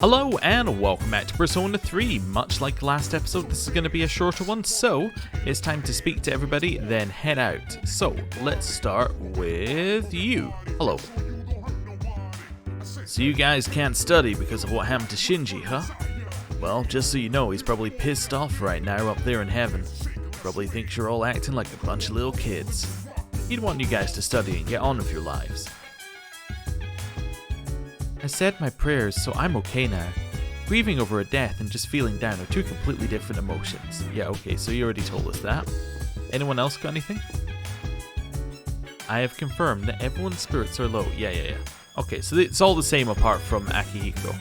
Hello and welcome back to Persona 3. Much like last episode, this is going to be a shorter one, so it's time to speak to everybody, then head out. So, let's start with you. Hello. So you guys can't study because of what happened to Shinji, huh? Well, just so you know, he's probably pissed off right now up there in heaven. Probably thinks you're all acting like a bunch of little kids. He'd want you guys to study and get on with your lives. I said my prayers, so I'm okay now. Grieving over a death and just feeling down are two completely different emotions. Yeah, okay, so you already told us that. Anyone else got anything? I have confirmed that everyone's spirits are low. Yeah. Okay, so it's all the same apart from Akihiko.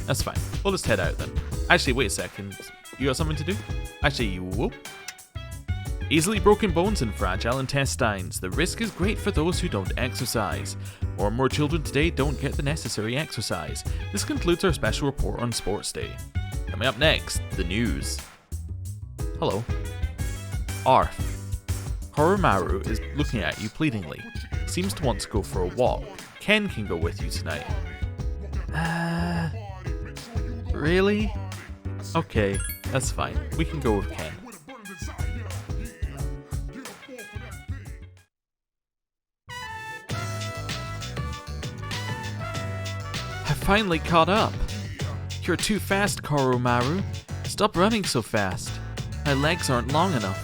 That's fine. We'll just head out then. Actually, wait a second. You got something to do? Actually, whoop. Easily broken bones and fragile intestines. The risk is great for those who don't exercise. More and more children today don't get the necessary exercise. This concludes our special report on Sports Day. Coming up next, the news. Hello. Arf. Koromaru is looking at you pleadingly. Seems to want to go for a walk. Ken can go with you tonight. Really? Okay, that's fine. We can go with Ken. Finally caught up. You're too fast, Koromaru. Stop running so fast. My legs aren't long enough.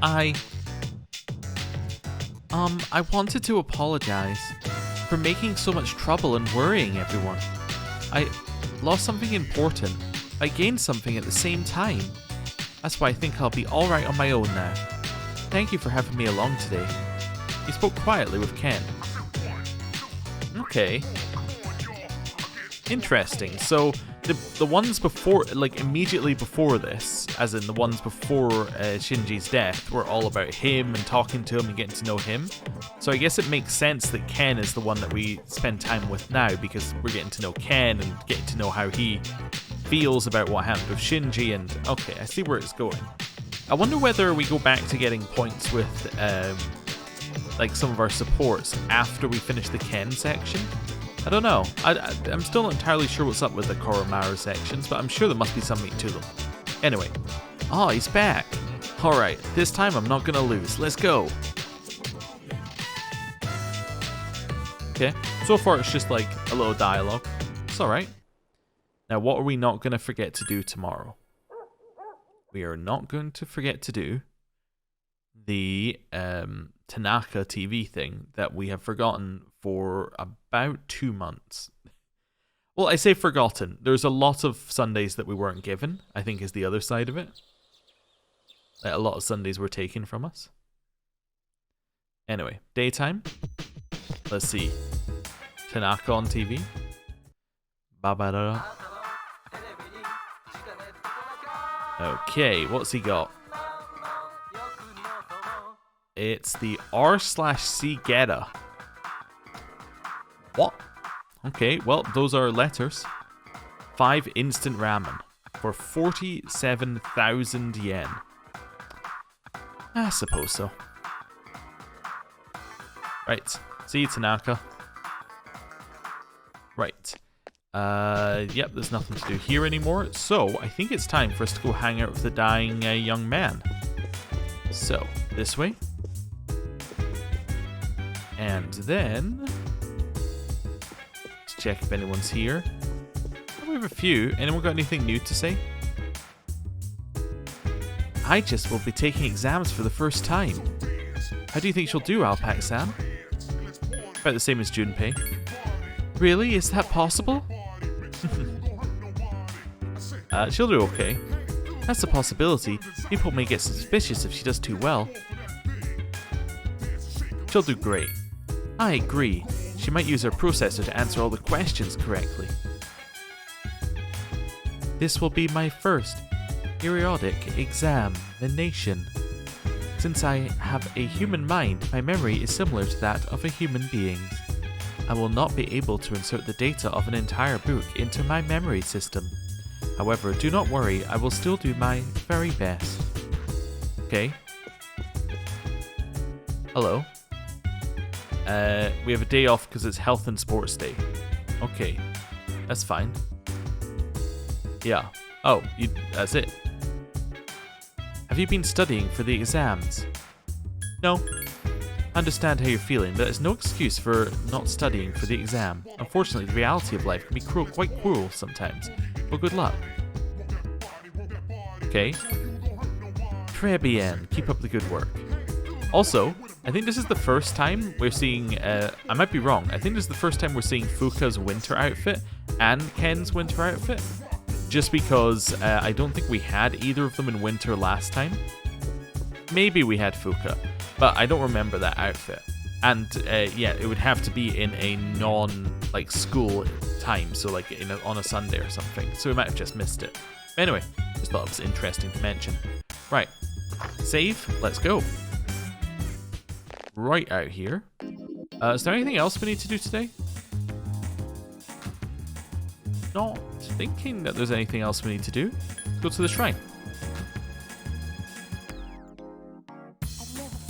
I wanted to apologize for making so much trouble and worrying everyone. I lost something important. I gained something at the same time. That's why I think I'll be alright on my own now. Thank you for having me along today. He spoke quietly with Ken. Okay. Interesting. So, the ones before, like immediately before this, as in the ones before Shinji's death, were all about him and talking to him and getting to know him. So I guess it makes sense that Ken is the one that we spend time with now, because we're getting to know Ken and getting to know how he feels about what happened with Shinji, and okay, I see where it's going. I wonder whether we go back to getting points with like some of our supports after we finish the Ken section. I don't know. I'm still not entirely sure what's up with the Koromaru sections, but I'm sure there must be something to them. Anyway. Oh, he's back. Alright, this time I'm not gonna lose. Let's go. Okay, so far it's just like a little dialogue. It's alright. Now what are we not gonna forget to do tomorrow? We are not going to forget to do the Tanaka TV thing that we have forgotten for about 2 months. Well, I say forgotten. There's a lot of Sundays that we weren't given, I think is the other side of it. Like, a lot of Sundays were taken from us. Anyway, daytime. Let's see. Tanaka on TV. Ba-ba-da-da. Okay, what's he got? It's the R/C Geta. What? Okay, well, those are letters. 5 instant ramen for 47,000 yen. I suppose so. Right. See you, Tanaka. Right. Yep, there's nothing to do here anymore. So, I think it's time for us to go hang out with the dying young man. So, this way. And then, let's check if anyone's here. We have a few. Anyone got anything new to say? I just will be taking exams for the first time. How do you think she'll do, Alpax-san? About the same as Junpei. Really? Is that possible? She'll do okay. That's a possibility. People may get suspicious if she does too well. She'll do great. I agree. She might use her processor to answer all the questions correctly. This will be my first periodic examination. Since I have a human mind, my memory is similar to that of a human being's. I will not be able to insert the data of an entire book into my memory system. However, do not worry, I will still do my very best. Okay. Hello. We have a day off because it's Health and Sports Day. Okay, that's fine. Yeah. Oh, that's it. Have you been studying for the exams? No. I understand how you're feeling, but it's no excuse for not studying for the exam. Unfortunately, the reality of life can be quite cruel sometimes. Well, good luck. Okay. Très bien. Keep up the good work. Also, I think this is the first time we're seeing, I might be wrong, I think this is the first time we're seeing Fuka's winter outfit and Ken's winter outfit. Just because I don't think we had either of them in winter last time. Maybe we had Fuka, but I don't remember that outfit. And yeah, it would have to be in a school time, so like on a Sunday or something. So we might have just missed it. Anyway, just thought it was interesting to mention. Right, save, let's go. Right out here. Is there anything else we need to do today? Not thinking that there's anything else we need to do. Let's go to the shrine.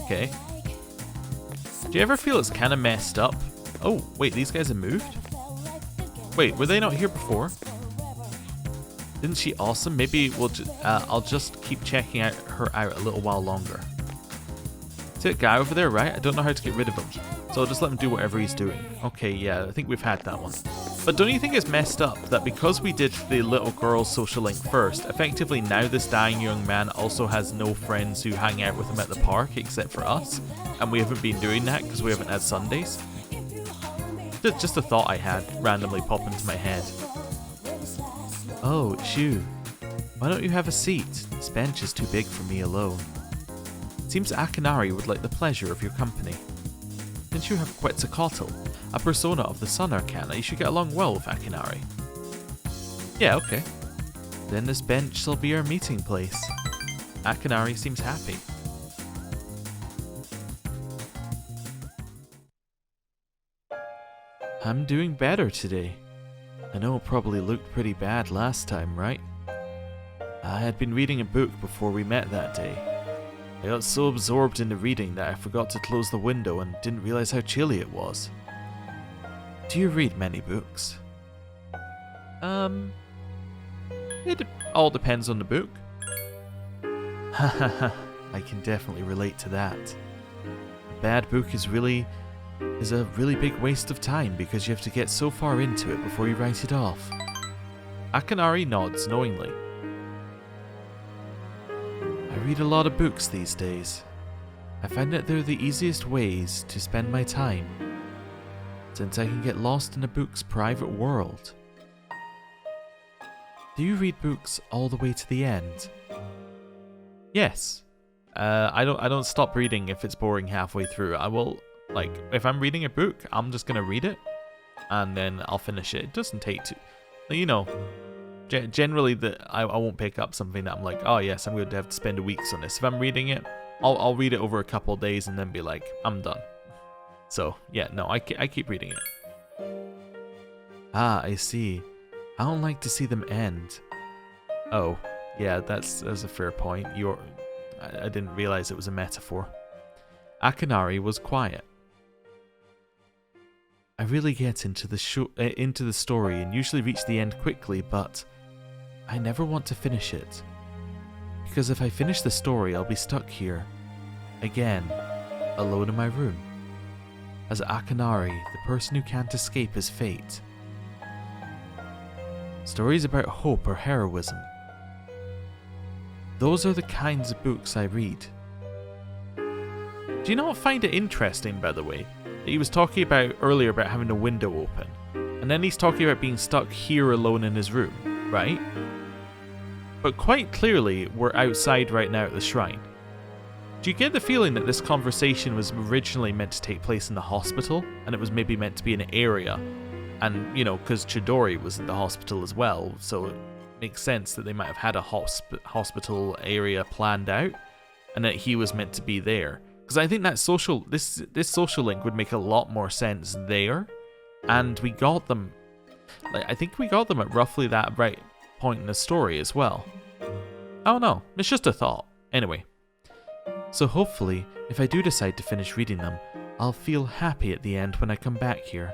Okay. Do you ever feel it's kind of messed up? Oh, wait, these guys have moved? Wait, were they not here before? Isn't she awesome? Maybe I'll just keep checking her out a little while longer. See that guy over there, right? I don't know how to get rid of him. So I'll just let him do whatever he's doing. Okay, yeah, I think we've had that one. But don't you think it's messed up that because we did the little girl's social link first, effectively now this dying young man also has no friends who hang out with him at the park except for us? And we haven't been doing that because we haven't had Sundays? Just a thought I had randomly pop into my head. Oh, it's you. Why don't you have a seat? This bench is too big for me alone. It seems Akinari would like the pleasure of your company. Since you have Quetzalcoatl, a persona of the Sun Arcana, you should get along well with Akinari. Yeah, okay. Then this bench shall be our meeting place. Akinari seems happy. I'm doing better today. I know it probably looked pretty bad last time, right? I had been reading a book before we met that day. I got so absorbed into reading that I forgot to close the window and didn't realize how chilly it was. Do you read many books? It all depends on the book. Hahaha, I can definitely relate to that. A bad book is a really big waste of time because you have to get so far into it before you write it off. Akinari nods knowingly. I read a lot of books these days. I find that they're the easiest ways to spend my time, since I can get lost in a book's private world. Do you read books all the way to the end? Yes. I don't stop reading if it's boring halfway through. I will, like, if I'm reading a book, I'm just gonna read it, and then I'll finish it. It doesn't take too, you know, generally I won't pick up something that I'm like, oh yes, I'm going to have to spend weeks on this. If I'm reading it, I'll read it over a couple of days and then be like, I'm done. So yeah, no, I keep reading it. Ah, I see. I don't like to see them end. Oh, yeah, that's a fair point. I didn't realize it was a metaphor. Akinari was quiet. I really get into the story and usually reach the end quickly, but I never want to finish it. Because if I finish the story, I'll be stuck here, again, alone in my room, as Akinari, the person who can't escape his fate. Stories about hope or heroism. Those are the kinds of books I read. Do you not find it interesting, by the way, that he was talking about earlier about having a window open, and then he's talking about being stuck here alone in his room, right? But quite clearly, we're outside right now at the shrine. Do you get the feeling that this conversation was originally meant to take place in the hospital, and it was maybe meant to be an area? And, you know, because Chidori was in the hospital as well, so it makes sense that they might have had a hospital area planned out, and that he was meant to be there. Because I think that this social link would make a lot more sense there, and we got them, like, I think we got them at roughly that right point in the story as well. Oh no, it's just a thought. Anyway, so hopefully, if I do decide to finish reading them, I'll feel happy at the end when I come back here.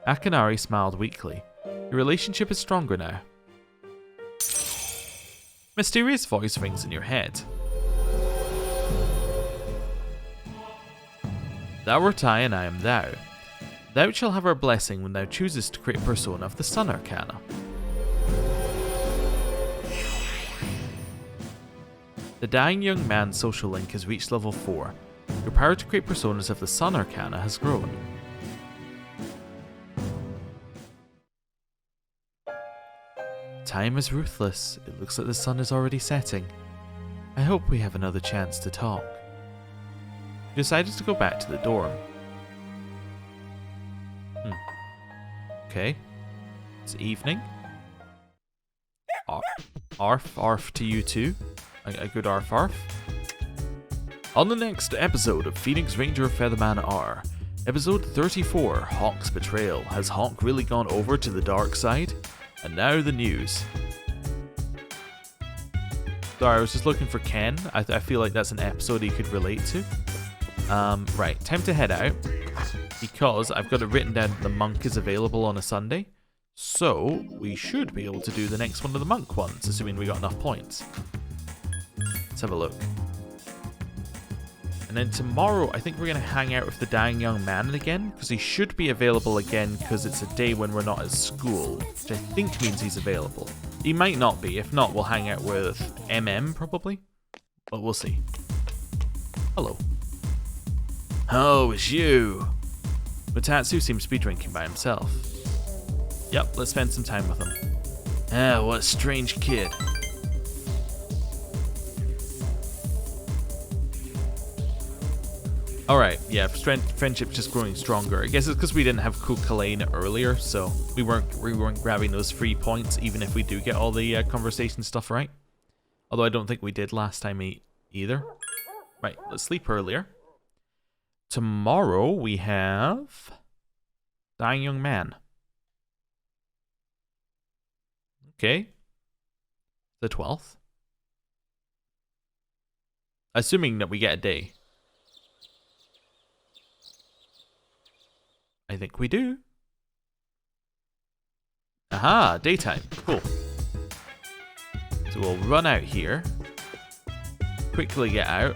Akanari smiled weakly. Your relationship is stronger now. Mysterious voice rings in your head. Thou art I, and I am thou. Thou shalt have our blessing when thou choosest to create a persona of the Sun Arcana. The dying young man's social link has reached level 4. Your power to create personas of the Sun Arcana has grown. Time is ruthless. It looks like the sun is already setting. I hope we have another chance to talk. You decided to go back to the dorm. Okay. It's evening. Arf to you too. A good arf. On the next episode of Phoenix Ranger Featherman R, episode 34, Hawk's Betrayal. Has Hawk really gone over to the dark side? And now the news. Sorry, I was just looking for Ken. I feel like that's an episode he could relate to. Right, time to head out. Because I've got it written down that the monk is available on a Sunday. So, we should be able to do the next one of the monk ones, assuming we got enough points. Let's have a look. And then tomorrow, I think we're going to hang out with the dying young man again, because he should be available again, because it's a day when we're not at school, which I think means he's available. He might not be. If not, we'll hang out with MM, probably. But we'll see. Hello. Oh, it's you. But Tatsu seems to be drinking by himself. Yep, let's spend some time with him. Ah, what a strange kid. Alright, yeah, friendship's just growing stronger. I guess it's because we didn't have Kukulane earlier, so we weren't grabbing those free points, even if we do get all the conversation stuff right. Although I don't think we did last time either. Right, let's sleep earlier. Tomorrow we have Dying Young Man. Okay. The 12th. Assuming that we get a day. I think we do. Aha, daytime. Cool. So we'll run out here. Quickly get out.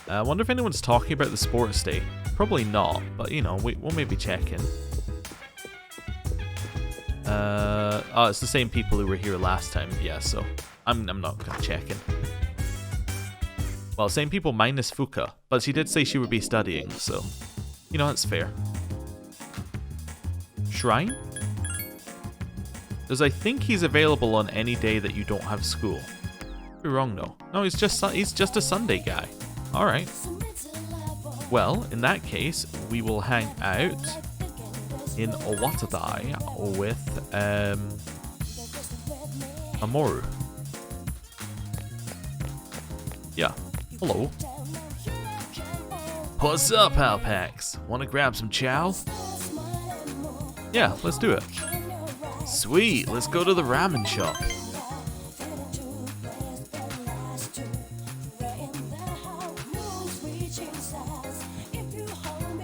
I wonder if anyone's talking about the sports day. Probably not, but you know, we'll maybe check in. Oh, it's the same people who were here last time. Yeah, so I'm not gonna check in. Well, same people minus Fuka, but she did say she would be studying, so you know, that's fair. Shrine? Does I think he's available on any day that you don't have school? Could be wrong though. No, he's just a Sunday guy. All right. Well, in that case, we will hang out in Owatadai with Mamoru. Yeah. Hello. What's up, Alpax? Want to grab some chow? Yeah, let's do it. Sweet, let's go to the ramen shop.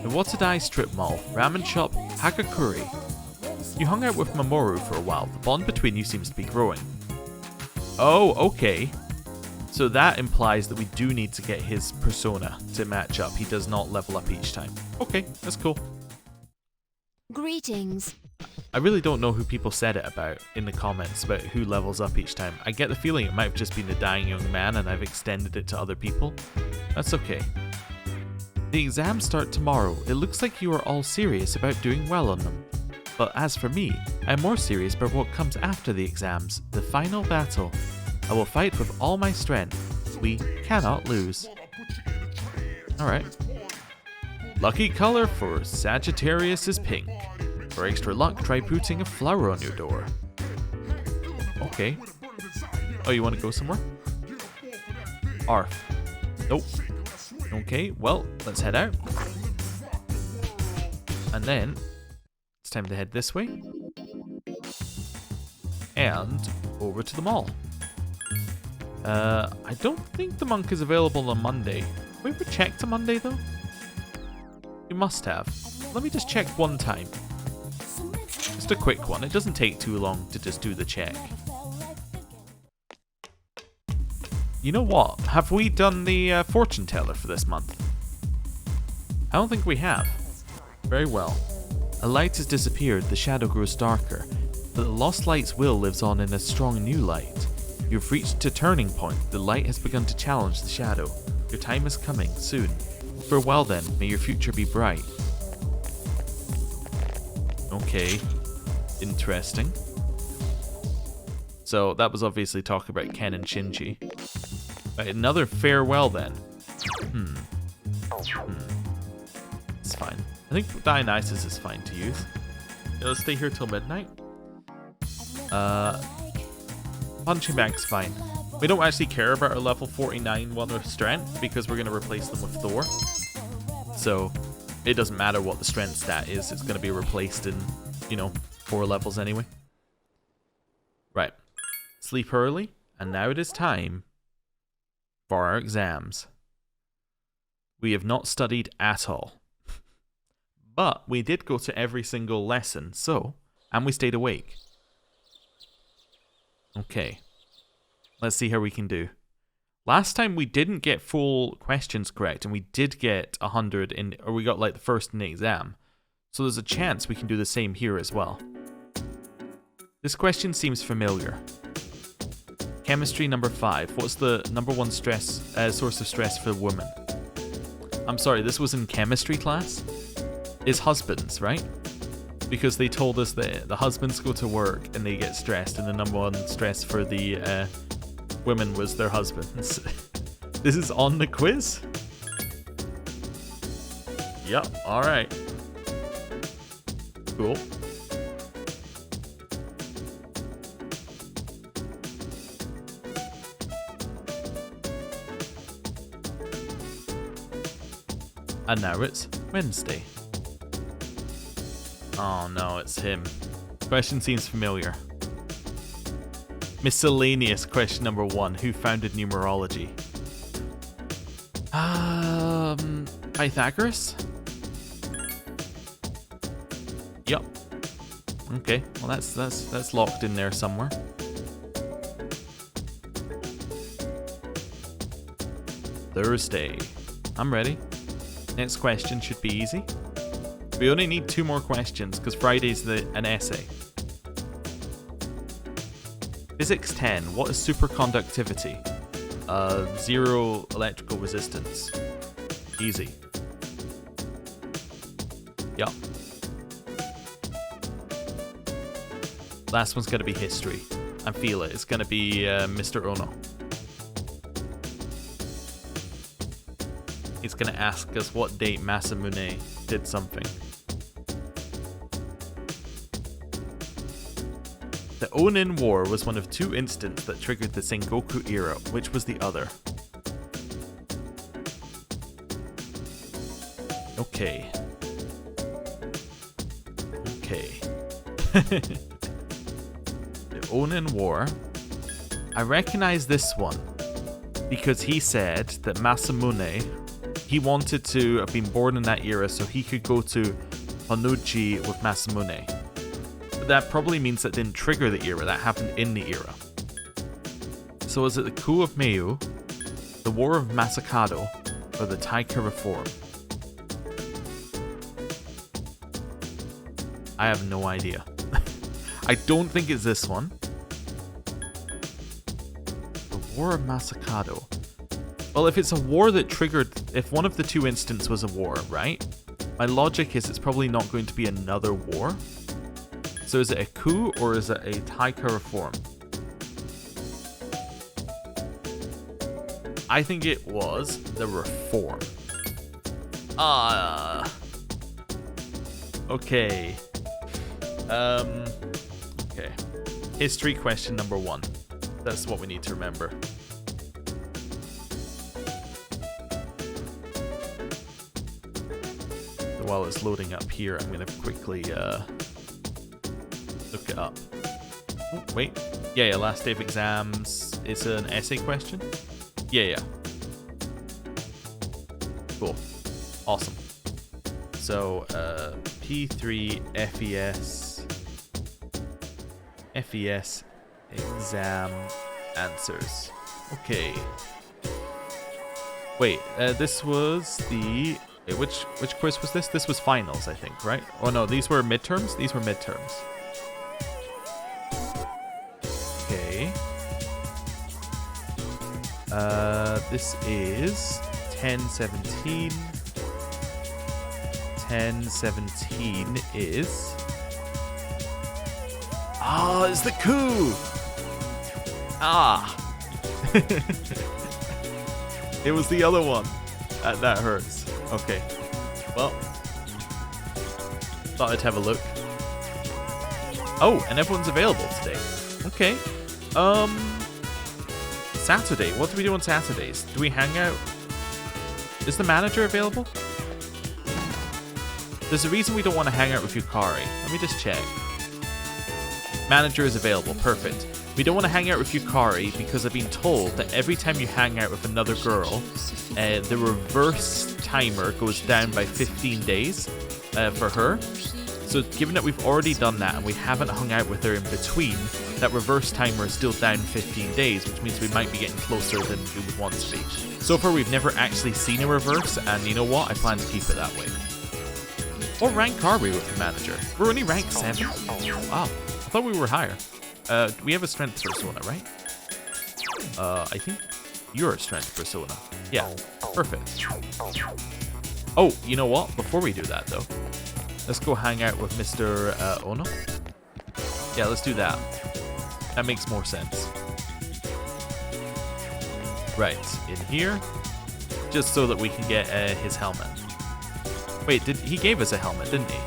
The Watadai Strip Mall, ramen shop, Hagakuri. You hung out with Mamoru for a while. The bond between you seems to be growing. Oh, okay. So that implies that we do need to get his persona to match up. He does not level up each time. Okay, that's cool. Greetings. I really don't know who people said it about in the comments about who levels up each time. I get the feeling it might have just been the dying young man and I've extended it to other people. That's okay. The exams start tomorrow. It looks like you are all serious about doing well on them. But as for me, I'm more serious about what comes after the exams, the final battle. I will fight with all my strength. We cannot lose. Alright. Lucky color for Sagittarius is pink. For extra luck, try putting a flower on your door. Okay. Oh, you want to go somewhere? Arf. Nope. Okay, well, let's head out. And then, it's time to head this way. And over to the mall. I don't think the monk is available on Monday. Have we ever checked a Monday, though? You must have. Let me just check one time. Just a quick one. It doesn't take too long to just do the check. You know what? Have we done the fortune teller for this month? I don't think we have. Very well. A light has disappeared, the shadow grows darker, but the lost light's will lives on in a strong new light. You've reached a turning point. The light has begun to challenge the shadow. Your time is coming, soon. Farewell then, may your future be bright. Okay. Interesting. So that was obviously talking about Ken and Shinji. Right, another farewell then. It's fine. I think Dionysus is fine to use. Yeah, let's stay here till midnight. Punching Bag's fine. We don't actually care about our level 49 one with strength because we're going to replace them with Thor. So it doesn't matter what the strength stat is. It's going to be replaced in, 4 levels anyway. Right. Sleep early. And now it is time for our exams. We have not studied at all. But we did go to every single lesson, and we stayed awake. Okay. Let's see how we can do. Last time we didn't get full questions correct, and we did get 100 or we got like the first in the exam. So there's a chance we can do the same here as well. This question seems familiar. Chemistry number 5. What's the number 1 source of stress for women? I'm sorry, this was in chemistry class? Is husbands, right? Because they told us that the husbands go to work and they get stressed, and the number 1 stress for the women was their husbands. This is on the quiz? Yep, alright. Cool. And now it's Wednesday. Oh no, it's him. Question seems familiar. Miscellaneous question number 1. Who founded numerology? Pythagoras? Yup. Okay, well that's locked in there somewhere. Thursday. I'm ready. Next question should be easy. We only need 2 more questions because Friday's an essay. Physics 10. What is superconductivity? 0 electrical resistance. Easy. Yup. Last one's going to be history. I feel it. It's going to be Mr. Ono. He's going to ask us what date Masamune did something. The Onin War was one of 2 incidents that triggered the Sengoku era. Which was the other? Okay. The Onin War. I recognize this one because he said that Masamune, he wanted to have been born in that era so he could go to Honoji with Masamune. But that probably means that didn't trigger the era, that happened in the era. So is it the coup of Meiju, the War of Masakado, or the Taika Reform? I have no idea. I don't think it's this one. The War of Masakado. Well, if it's a war that triggered... If one of the 2 incidents was a war, right? My logic is it's probably not going to be another war. So is it a coup or is it a Taika Reform? I think it was the Reform. Okay. Okay. History question number 1. That's what we need to remember. While it's loading up here, I'm going to quickly look it up. Oh, wait. Yeah, last day of exams. It's an essay question? Yeah. Cool. Awesome. So, P3 FES exam answers. Okay. Wait, this was the... Wait, which quiz was this? This was finals, I think, right? Oh no, these were midterms? These were midterms. Okay. This is 1017. 1017 is... Ah, it's the coup! Ah! It was the other one. That hurts. Okay. Well. Thought I'd have a look. Oh, and everyone's available today. Okay. Saturday. What do we do on Saturdays? Do we hang out? Is the manager available? There's a reason we don't want to hang out with Yukari. Let me just check. Manager is available. Perfect. We don't want to hang out with Yukari because I've been told that every time you hang out with another girl, the reverse timer goes down by 15 days for her. So given that we've already done that and we haven't hung out with her in between, that reverse timer is still down 15 days, which means we might be getting closer than we would want to be. So far we've never actually seen a reverse, and you know what? I plan to keep it that way. What rank are we with the manager? We're only rank 7? Wow, I thought we were higher. We have a strength persona, right? I think you're a strength persona. Yeah, perfect. Oh, you know what? Before we do that, though, let's go hang out with Mr. Ono. Yeah, let's do that. That makes more sense. Right, in here, just so that we can get his helmet. Wait, he gave us a helmet, didn't he?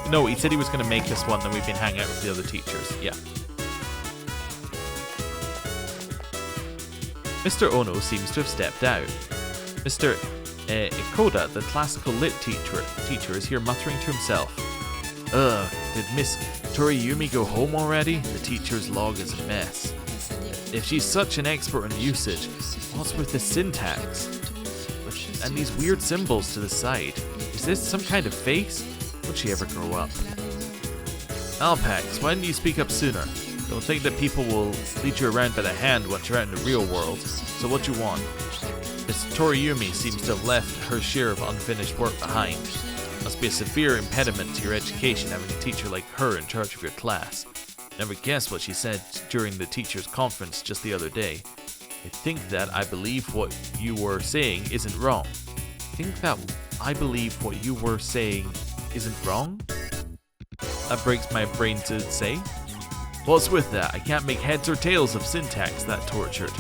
No, he said he was going to make us one, then we've been hanging out with the other teachers. Yeah. Mr. Ono seems to have stepped out. Mr. Ikoda, the classical lit teacher, is here muttering to himself. Ugh, did Miss Toriyumi go home already? The teacher's log is a mess. If she's such an expert on usage, what's with the syntax? And these weird symbols to the side. Is this some kind of face? Will she ever grow up? Alpax, why didn't you speak up sooner? Don't think that people will lead you around by the hand once you're out in the real world. So what you want? Miss Toriyumi seems to have left her share of unfinished work behind. Must be a severe impediment to your education having a teacher like her in charge of your class. Never guessed what she said during the teachers' conference just the other day. I think that I believe what you were saying isn't wrong. I believe what you were saying isn't wrong? That breaks my brain to say. What's with that? I can't make heads or tails of syntax that tortured.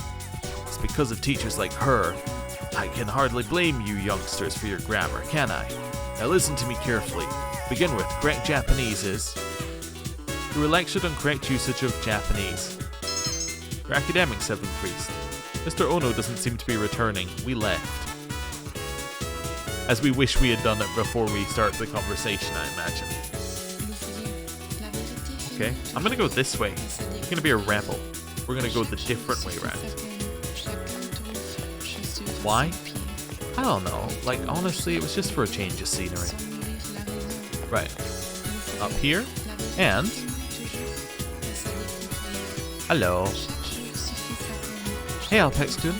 It's because of teachers like her. I can hardly blame you youngsters for your grammar, can I? Now listen to me carefully. To begin with, correct Japanese is... You were lectured on correct usage of Japanese. Your academics have increased. Mr. Ono doesn't seem to be returning. We left. As we wish we had done it before we start the conversation, I imagine. Okay, I'm gonna go this way. I'm gonna be a rebel. We're gonna go the different way around. Why? I don't know. Like, honestly, it was just for a change of scenery. Right. Up here. And... Hello. Hey, AlpaxLP.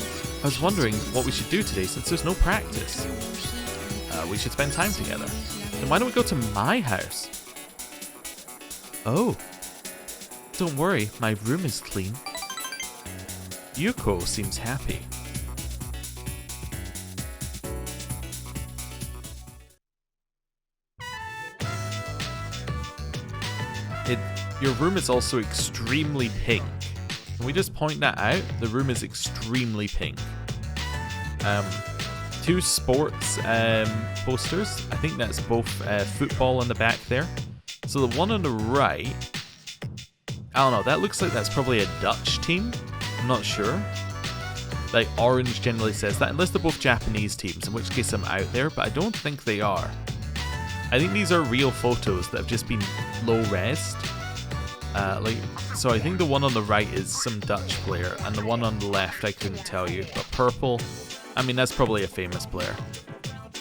I was wondering what we should do today since there's no practice. We should spend time together. Then why don't we go to my house? Oh. Don't worry, my room is clean. Yuko seems happy. Your room is also extremely pink. Can we just point that out? The room is extremely pink. 2 sports posters. I think that's both football on the back there. So the one on the right, I don't know, that looks like that's probably a Dutch team. I'm not sure. Like, orange generally says that, unless they're both Japanese teams, in which case I'm out there, but I don't think they are. I think these are real photos that have just been low-resed. So I think the one on the right is some Dutch player, and the one on the left I couldn't tell you, but purple, I mean, that's probably a famous player.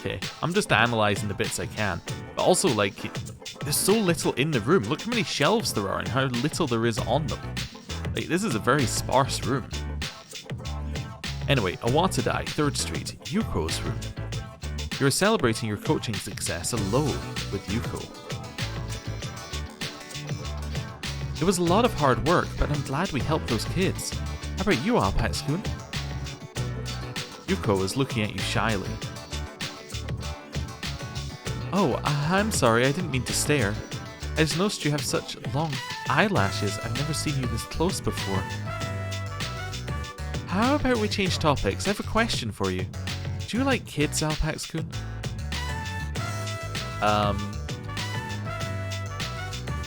Okay, I'm just analysing the bits I can. But also, like, there's so little in the room. Look how many shelves there are and how little there is on them. Like, this is a very sparse room. Anyway, Awatadai, 3rd Street, Yuko's room. You're celebrating your coaching success alone with Yuko. It was a lot of hard work, but I'm glad we helped those kids. How about you, Alpax-kun? Yuko is looking at you shyly. Oh, I'm sorry, I didn't mean to stare. I just noticed you have such long eyelashes. I've never seen you this close before. How about we change topics? I have a question for you. Do you like kids, Alpax-kun?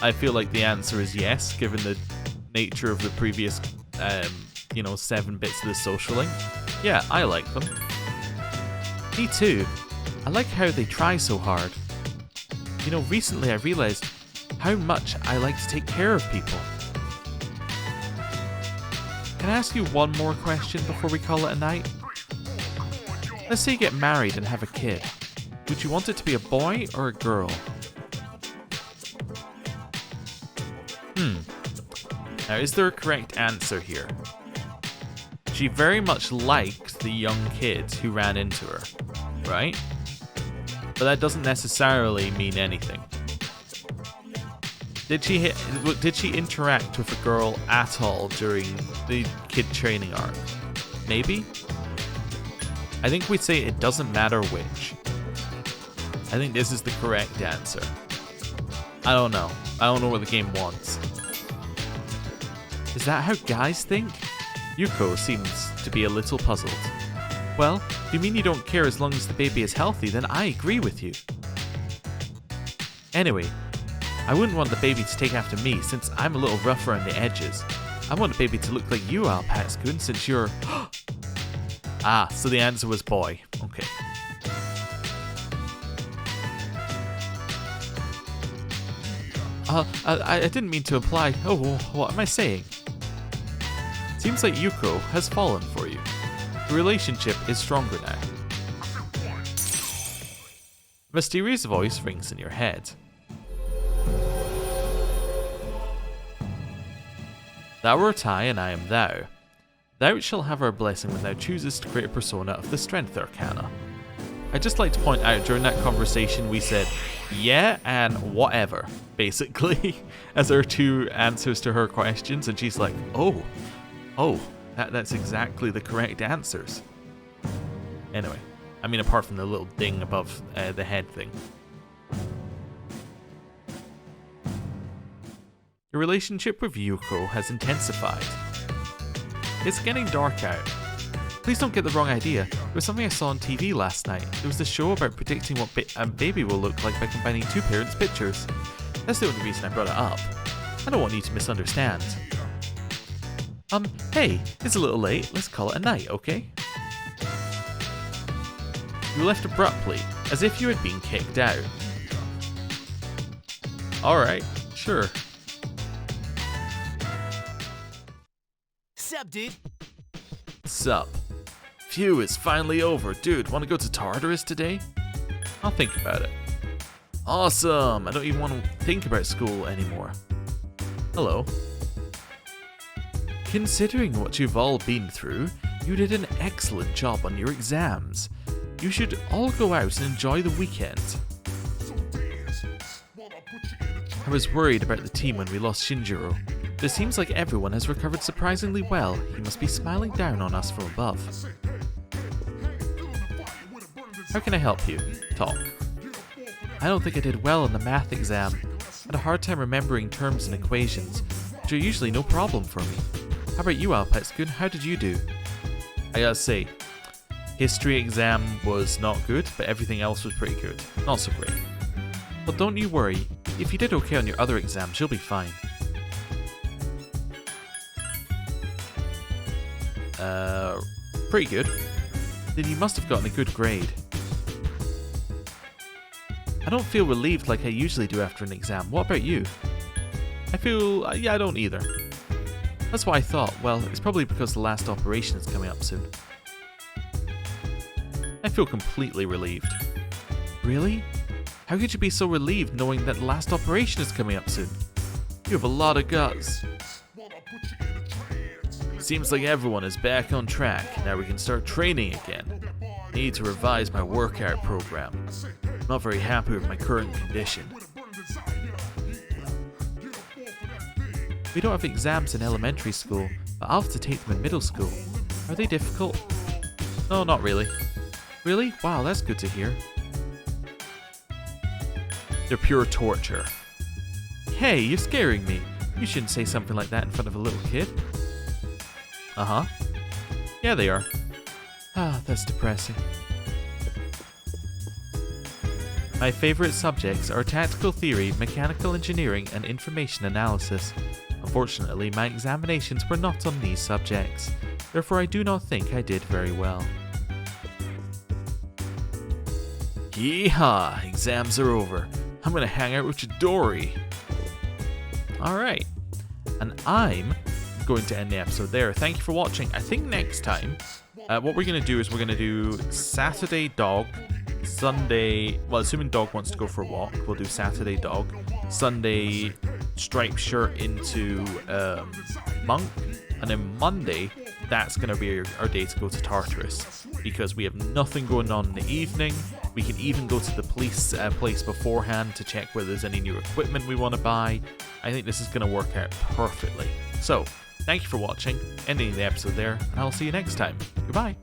I feel like the answer is yes, given the nature of the previous, 7 bits of the social link. Yeah, I like them. Me too. I like how they try so hard. You know, recently I realized how much I like to take care of people. Can I ask you one more question before we call it a night? Let's say you get married and have a kid. Would you want it to be a boy or a girl? Now, is there a correct answer here? She very much liked the young kid who ran into her, right? But that doesn't necessarily mean anything. Did she interact with a girl at all during the kid training arc? Maybe? I think we'd say it doesn't matter which. I think this is the correct answer. I don't know. I don't know what the game wants. Is that how guys think? Yuko seems to be a little puzzled. Well, if you mean you don't care as long as the baby is healthy, then I agree with you. Anyway, I wouldn't want the baby to take after me since I'm a little rough around the edges. I want the baby to look like you, Alpax-kun, since you're... Ah, so the answer was boy. Okay. I didn't mean to imply... Oh, what am I saying? Seems like Yuko has fallen for you. The relationship is stronger now. A mysterious voice rings in your head. Thou art I, and I am thou. Thou shalt have our blessing when thou choosest to create a persona of the Strength Arcana. I'd just like to point out during that conversation we said, yeah and whatever, basically, as our 2 answers to her questions, and she's like, oh, that's exactly the correct answers. Anyway, I mean apart from the little ding above the head thing. Your relationship with Yuko has intensified. It's getting dark out. Please don't get the wrong idea. It was something I saw on TV last night. It was the show about predicting what a baby will look like by combining 2 parents' pictures. That's the only reason I brought it up. I don't want you to misunderstand. Hey, it's a little late. Let's call it a night, okay? You left abruptly, as if you had been kicked out. Alright, sure. Sup, dude? Sup? Phew, it's finally over. Dude, wanna go to Tartarus today? I'll think about it. Awesome! I don't even want to think about school anymore. Hello. Considering what you've all been through, you did an excellent job on your exams. You should all go out and enjoy the weekend. I was worried about the team when we lost Shinjiro, but it seems like everyone has recovered surprisingly well. He must be smiling down on us from above. How can I help you? Talk. I don't think I did well on the math exam. I had a hard time remembering terms and equations, which are usually no problem for me. How about you, Alpax-kun? How did you do? I gotta say, history exam was not good, but everything else was pretty good. Not so great. But don't you worry, if you did okay on your other exams, you'll be fine. Pretty good. Then you must have gotten a good grade. I don't feel relieved like I usually do after an exam. What about you? I feel... yeah, I don't either. That's what I thought. Well, it's probably because the last operation is coming up soon. I feel completely relieved. Really? How could you be so relieved knowing that the last operation is coming up soon? You have a lot of guts. Seems like everyone is back on track. Now we can start training again. I need to revise my workout program. I'm not very happy with my current condition. We don't have exams in elementary school, but I'll have to take them in middle school. Are they difficult? No, not really. Really? Wow, that's good to hear. They're pure torture. Hey, you're scaring me. You shouldn't say something like that in front of a little kid. Uh-huh. Yeah, they are. Ah, that's depressing. My favorite subjects are tactical theory, mechanical engineering, and information analysis. Unfortunately, my examinations were not on these subjects. Therefore, I do not think I did very well. Yeehaw! Exams are over. I'm gonna hang out with Chidori. Alright. And I'm going to end the episode there. Thank you for watching. I think next time, what we're gonna do is we're gonna do Saturday Dog, Sunday, well, assuming Dog wants to go for a walk, we'll do Saturday Dog, Sunday striped shirt into Monk, and then Monday, that's going to be our day to go to Tartarus, because we have nothing going on in the evening. We can even go to the police place beforehand to check whether there's any new equipment we want to buy. I think this is going to work out perfectly. So, thank you for watching, ending the episode there, and I'll see you next time. Goodbye!